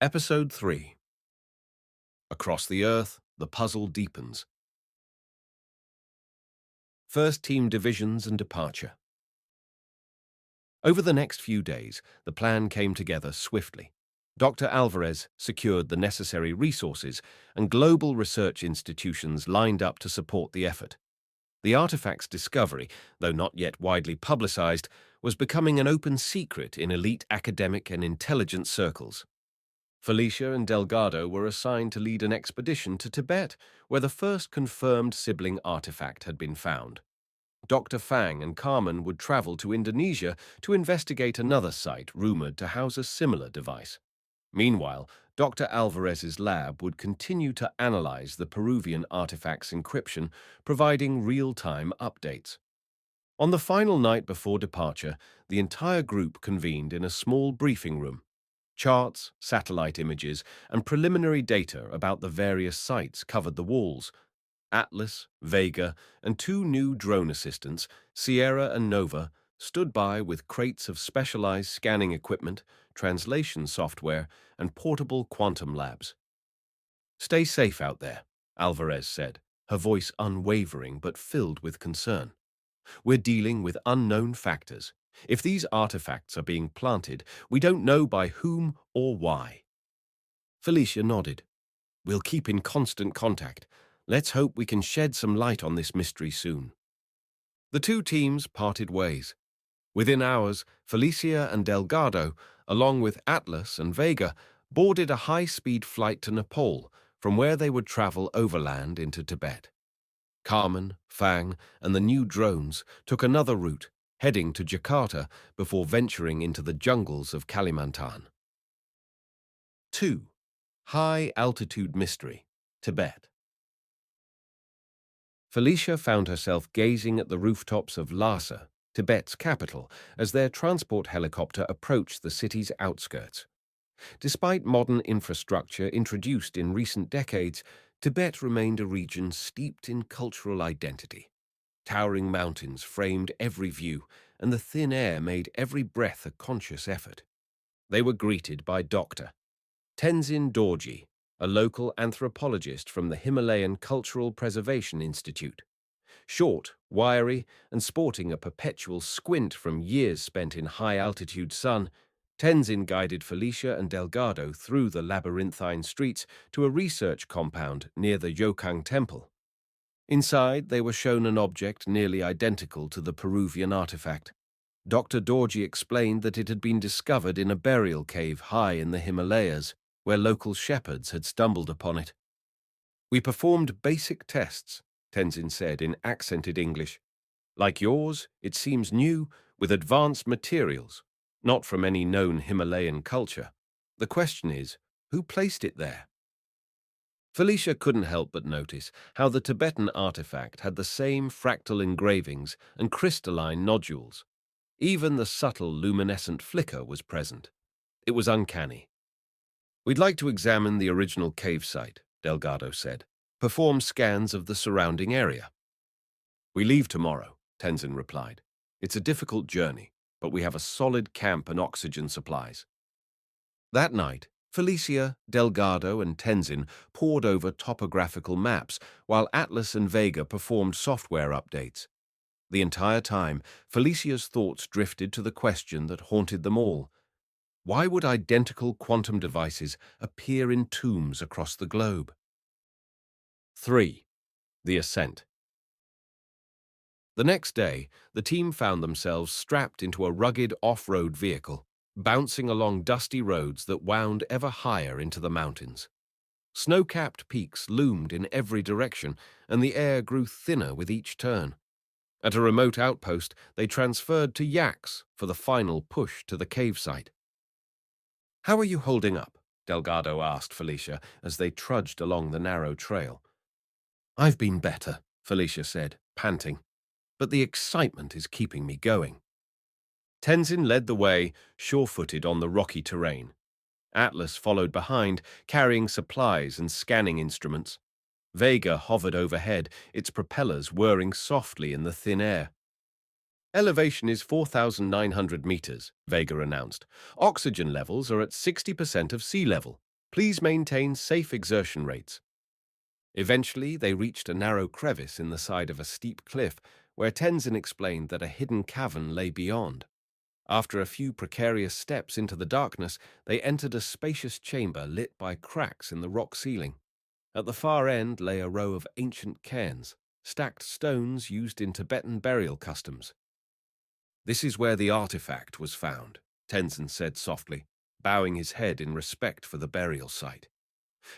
Episode 3. Across the Earth, the puzzle deepens. First team divisions and departure. Over the next few days, the plan came together swiftly. Dr. Alvarez secured the necessary resources, and global research institutions lined up to support the effort. The artifact's discovery, though not yet widely publicized, was becoming an open secret in elite academic and intelligence circles. Felicia and Delgado were assigned to lead an expedition to Tibet, where the first confirmed sibling artifact had been found. Dr. Fang and Carmen would travel to Indonesia to investigate another site rumored to house a similar device. Meanwhile, Dr. Alvarez's lab would continue to analyze the Peruvian artifact's encryption, providing real-time updates. On the final night before departure, the entire group convened in a small briefing room. Charts, satellite images, and preliminary data about the various sites covered the walls. Atlas, Vega, and two new drone assistants, Sierra and Nova, stood by with crates of specialized scanning equipment, translation software, and portable quantum labs. "Stay safe out there," Alvarez said, her voice unwavering but filled with concern. "We're dealing with unknown factors. If these artifacts are being planted, we don't know by whom or why." Felicia nodded. "We'll keep in constant contact. Let's hope we can shed some light on this mystery soon." The two teams parted ways. Within hours, Felicia and Delgado, along with Atlas and Vega, boarded a high-speed flight to Nepal, from where they would travel overland into Tibet. Carmen, Fang, and the new drones took another route, heading to Jakarta before venturing into the jungles of Kalimantan. 2. High-altitude mystery, Tibet. Felicia found herself gazing at the rooftops of Lhasa, Tibet's capital, as their transport helicopter approached the city's outskirts. Despite modern infrastructure introduced in recent decades, Tibet remained a region steeped in cultural identity. Towering mountains framed every view, and the thin air made every breath a conscious effort. They were greeted by Dr. Tenzin Dorji, a local anthropologist from the Himalayan Cultural Preservation Institute. Short, wiry, and sporting a perpetual squint from years spent in high-altitude sun, Tenzin guided Felicia and Delgado through the labyrinthine streets to a research compound near the Yokang Temple. Inside, they were shown an object nearly identical to the Peruvian artifact. Dr. Dorji explained that it had been discovered in a burial cave high in the Himalayas, where local shepherds had stumbled upon it. "We performed basic tests," Tenzin said in accented English. "Like yours, it seems new, with advanced materials, not from any known Himalayan culture. The question is, who placed it there?" Felicia couldn't help but notice how the Tibetan artifact had the same fractal engravings and crystalline nodules. Even the subtle luminescent flicker was present. It was uncanny. "We'd like to examine the original cave site," Delgado said. "Perform scans of the surrounding area." "We leave tomorrow," Tenzin replied. "It's a difficult journey, but we have a solid camp and oxygen supplies." That night, Felicia, Delgado, and Tenzin pored over topographical maps, while Atlas and Vega performed software updates. The entire time, Felicia's thoughts drifted to the question that haunted them all. Why would identical quantum devices appear in tombs across the globe? 3. The Ascent. The next day, the team found themselves strapped into a rugged off-road vehicle, bouncing along dusty roads that wound ever higher into the mountains. Snow-capped peaks loomed in every direction, and the air grew thinner with each turn. At a remote outpost, they transferred to yaks for the final push to the cave site. "How are you holding up?" Delgado asked Felicia as they trudged along the narrow trail. "I've been better," Felicia said, panting, "but the excitement is keeping me going." Tenzin led the way, sure-footed on the rocky terrain. Atlas followed behind, carrying supplies and scanning instruments. Vega hovered overhead, its propellers whirring softly in the thin air. "Elevation is 4,900 meters, Vega announced. "Oxygen levels are at 60% of sea level. Please maintain safe exertion rates. Eventually, they reached a narrow crevice in the side of a steep cliff where Tenzin explained that a hidden cavern lay beyond. After a few precarious steps into the darkness, they entered a spacious chamber lit by cracks in the rock ceiling. At the far end lay a row of ancient cairns, stacked stones used in Tibetan burial customs. "This is where the artifact was found," Tenzin said softly, bowing his head in respect for the burial site.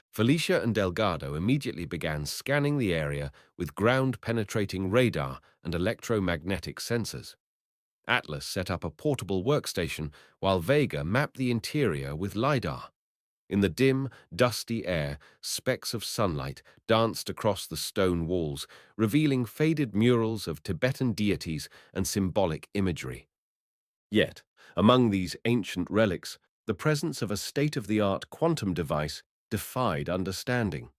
Felicia and Delgado immediately began scanning the area with ground-penetrating radar and electromagnetic sensors. Atlas set up a portable workstation while Vega mapped the interior with LiDAR. In the dim, dusty air, specks of sunlight danced across the stone walls, revealing faded murals of Tibetan deities and symbolic imagery. Yet, among these ancient relics, the presence of a state-of-the-art quantum device defied understanding.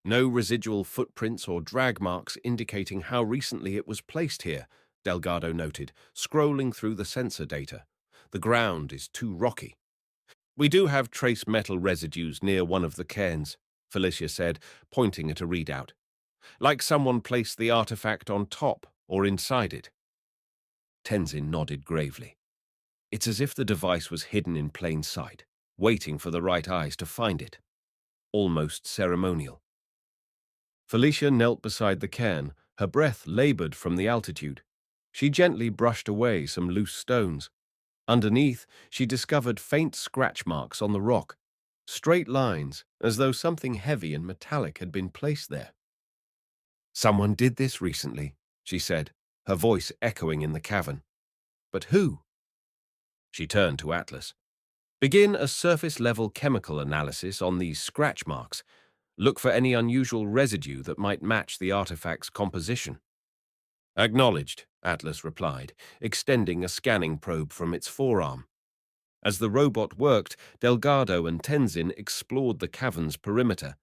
No residual footprints or drag marks indicating how recently it was placed here, Delgado noted, scrolling through the sensor data. The ground is too rocky. "We do have trace metal residues near one of the cairns," Felicia said, pointing at a readout. "Like someone placed the artifact on top or inside it." Tenzin nodded gravely. "It's as if the device was hidden in plain sight, waiting for the right eyes to find it. Almost ceremonial." Felicia knelt beside the cairn, her breath labored from the altitude. She gently brushed away some loose stones. Underneath, she discovered faint scratch marks on the rock, straight lines, as though something heavy and metallic had been placed there. "Someone did this recently," she said, her voice echoing in the cavern. "But who?" She turned to Atlas. "Begin a surface-level chemical analysis on these scratch marks. Look for any unusual residue that might match the artifact's composition." "Acknowledged," Atlas replied, extending a scanning probe from its forearm. As the robot worked, Delgado and Tenzin explored the cavern's perimeter.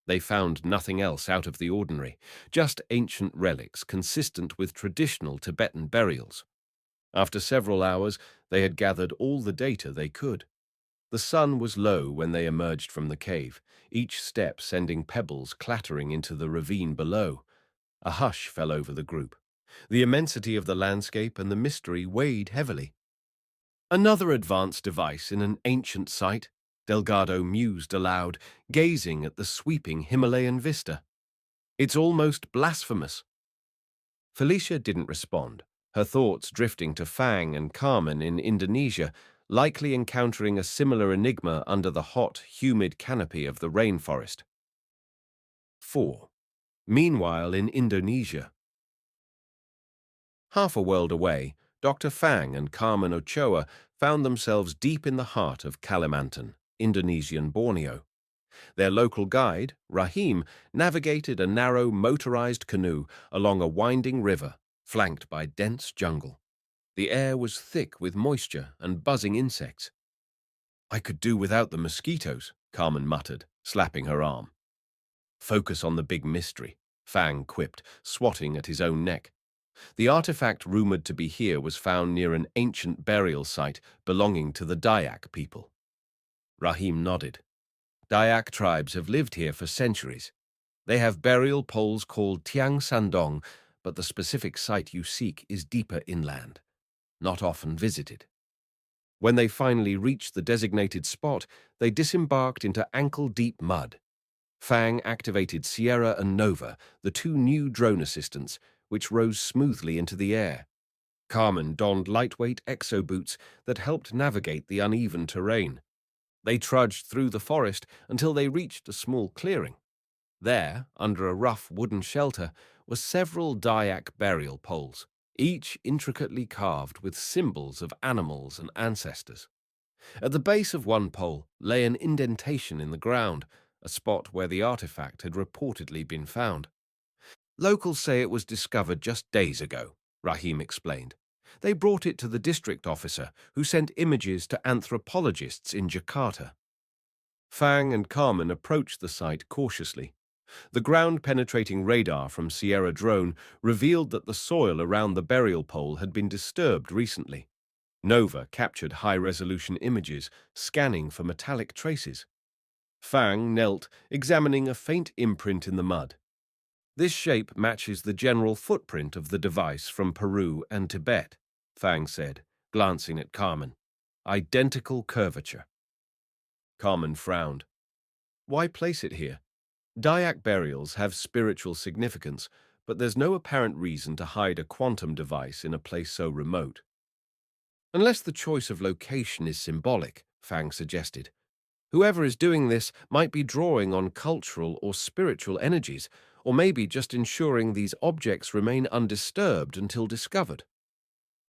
They found nothing else out of the ordinary, just ancient relics consistent with traditional Tibetan burials. After several hours, they had gathered all the data they could. The sun was low when they emerged from the cave, each step sending pebbles clattering into the ravine below. A hush fell over the group. The immensity of the landscape and the mystery weighed heavily. "Another advanced device in an ancient site," Delgado mused aloud, gazing at the sweeping Himalayan vista. "It's almost blasphemous." Felicia didn't respond, her thoughts drifting to Fang and Carmen in Indonesia, likely encountering a similar enigma under the hot, humid canopy of the rainforest. 4. Meanwhile in Indonesia. Half a world away, Dr. Fang and Carmen Ochoa found themselves deep in the heart of Kalimantan, Indonesian Borneo. Their local guide, Rahim, navigated a narrow motorized canoe along a winding river, flanked by dense jungle. The air was thick with moisture and buzzing insects. "I could do without the mosquitoes," Carmen muttered, slapping her arm. "Focus on the big mystery," Fang quipped, swatting at his own neck. The artifact rumored to be here was found near an ancient burial site belonging to the Dayak people. Rahim nodded. Dayak tribes have lived here for centuries. They have burial poles called Tiang Sandong, but the specific site you seek is deeper inland, not often visited. When they finally reached the designated spot, they disembarked into ankle-deep mud. Fang activated Sierra and Nova, the two new drone assistants, which rose smoothly into the air. Carmen donned lightweight exo-boots that helped navigate the uneven terrain. They trudged through the forest until they reached a small clearing. There, under a rough wooden shelter, were several Dayak burial poles, each intricately carved with symbols of animals and ancestors. At the base of one pole lay an indentation in the ground, a spot where the artifact had reportedly been found. "Locals say it was discovered just days ago," Rahim explained. "They brought it to the district officer, who sent images to anthropologists in Jakarta." Fang and Carmen approached the site cautiously. The ground-penetrating radar from Sierra drone revealed that the soil around the burial pole had been disturbed recently. Nova captured high-resolution images, scanning for metallic traces. Fang knelt, examining a faint imprint in the mud. This shape matches the general footprint of the device from Peru and Tibet, Fang said, glancing at Carmen. Identical curvature. Carmen frowned. Why place it here? Dayak burials have spiritual significance, but there's no apparent reason to hide a quantum device in a place so remote. Unless the choice of location is symbolic, Fang suggested. Whoever is doing this might be drawing on cultural or spiritual energies, or maybe just ensuring these objects remain undisturbed until discovered.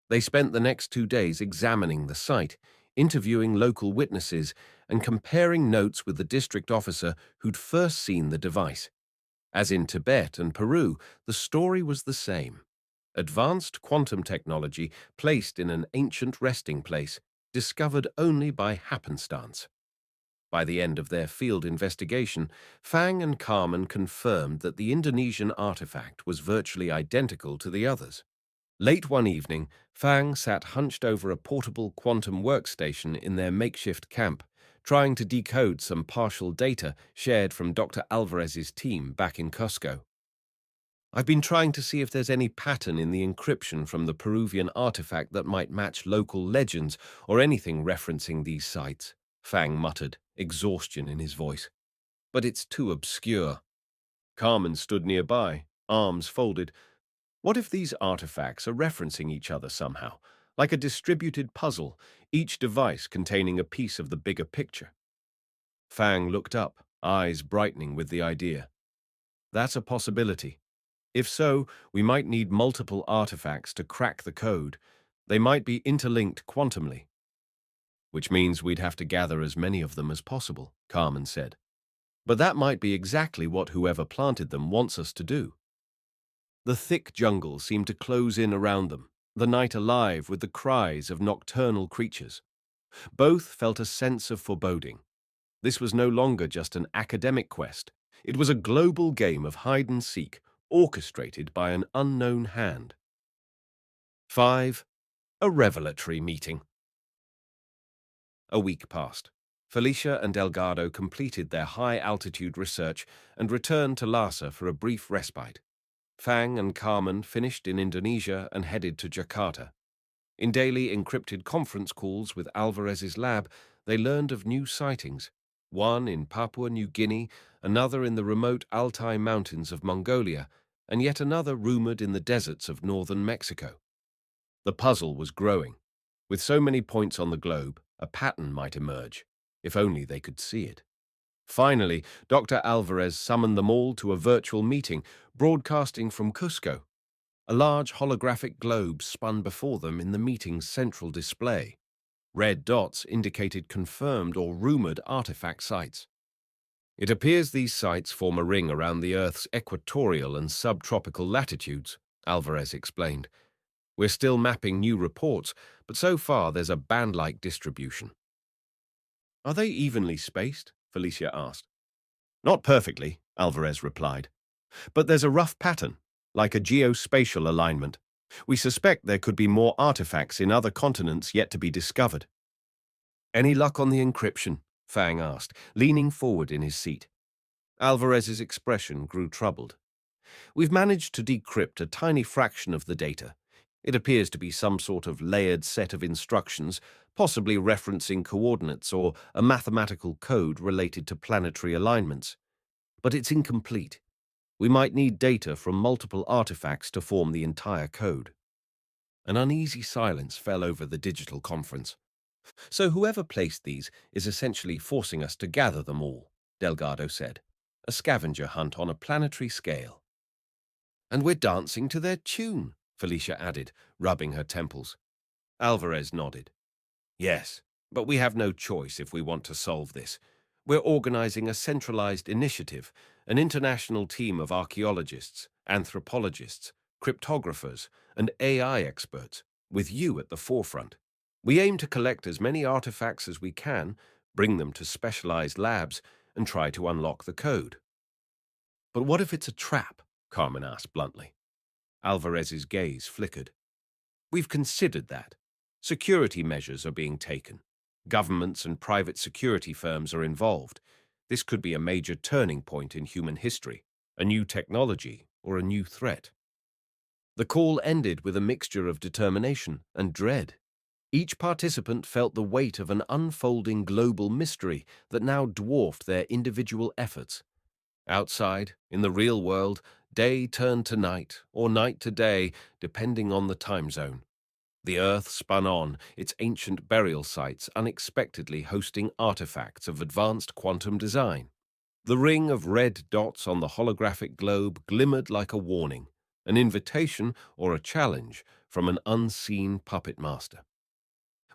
They spent the next 2 days examining the site, interviewing local witnesses, and comparing notes with the district officer who'd first seen the device. As in Tibet and Peru, the story was the same. Advanced quantum technology placed in an ancient resting place, discovered only by happenstance. By the end of their field investigation, Fang and Carmen confirmed that the Indonesian artifact was virtually identical to the others. Late one evening, Fang sat hunched over a portable quantum workstation in their makeshift camp, trying to decode some partial data shared from Dr. Alvarez's team back in Cusco. I've been trying to see if there's any pattern in the encryption from the Peruvian artifact that might match local legends or anything referencing these sites, Fang muttered, exhaustion in his voice. But it's too obscure. Carmen stood nearby, arms folded. What if these artifacts are referencing each other somehow, like a distributed puzzle, each device containing a piece of the bigger picture? Fang looked up, eyes brightening with the idea. That's a possibility. If so, we might need multiple artifacts to crack the code. They might be interlinked quantumly. Which means we'd have to gather as many of them as possible, Carmen said. But that might be exactly what whoever planted them wants us to do. The thick jungle seemed to close in around them, the night alive with the cries of nocturnal creatures. Both felt a sense of foreboding. This was no longer just an academic quest. It was a global game of hide-and-seek, orchestrated by an unknown hand. 5. A revelatory meeting. A week passed. Felicia and Delgado completed their high-altitude research and returned to Lhasa for a brief respite. Fang and Carmen finished in Indonesia and headed to Jakarta. In daily encrypted conference calls with Alvarez's lab, they learned of new sightings, one in Papua New Guinea, another in the remote Altai Mountains of Mongolia, and yet another rumored in the deserts of northern Mexico. The puzzle was growing. With so many points on the globe, a pattern might emerge, if only they could see it. Finally, Dr. Alvarez summoned them all to a virtual meeting, broadcasting from Cusco. A large holographic globe spun before them in the meeting's central display. Red dots indicated confirmed or rumored artifact sites. It appears these sites form a ring around the Earth's equatorial and subtropical latitudes, Alvarez explained. We're still mapping new reports, but so far there's a band-like distribution. Are they evenly spaced? Felicia asked. Not perfectly, Alvarez replied. But there's a rough pattern, like a geospatial alignment. We suspect there could be more artifacts in other continents yet to be discovered. Any luck on the encryption? Fang asked, leaning forward in his seat. Alvarez's expression grew troubled. We've managed to decrypt a tiny fraction of the data. It appears to be some sort of layered set of instructions, possibly referencing coordinates or a mathematical code related to planetary alignments. But it's incomplete. We might need data from multiple artifacts to form the entire code. An uneasy silence fell over the digital conference. So whoever placed these is essentially forcing us to gather them all, Delgado said. A scavenger hunt on a planetary scale. And we're dancing to their tune, Felicia added, rubbing her temples. Alvarez nodded. Yes, but we have no choice if we want to solve this. We're organizing a centralized initiative, an international team of archaeologists, anthropologists, cryptographers, and AI experts, with you at the forefront. We aim to collect as many artifacts as we can, bring them to specialized labs, and try to unlock the code. But what if it's a trap? Carmen asked bluntly. Alvarez's gaze flickered. We've considered that. Security measures are being taken. Governments and private security firms are involved. This could be a major turning point in human history, a new technology, or a new threat. The call ended with a mixture of determination and dread. Each participant felt the weight of an unfolding global mystery that now dwarfed their individual efforts. Outside, in the real world, day turned to night, or night to day, depending on the time zone. The Earth spun on, its ancient burial sites unexpectedly hosting artifacts of advanced quantum design. The ring of red dots on the holographic globe glimmered like a warning, an invitation or a challenge from an unseen puppet master.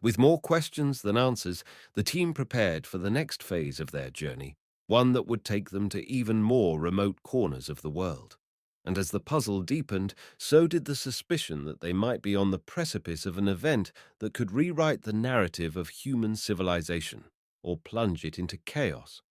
With more questions than answers, the team prepared for the next phase of their journey, one that would take them to even more remote corners of the world. And as the puzzle deepened, so did the suspicion that they might be on the precipice of an event that could rewrite the narrative of human civilization or plunge it into chaos.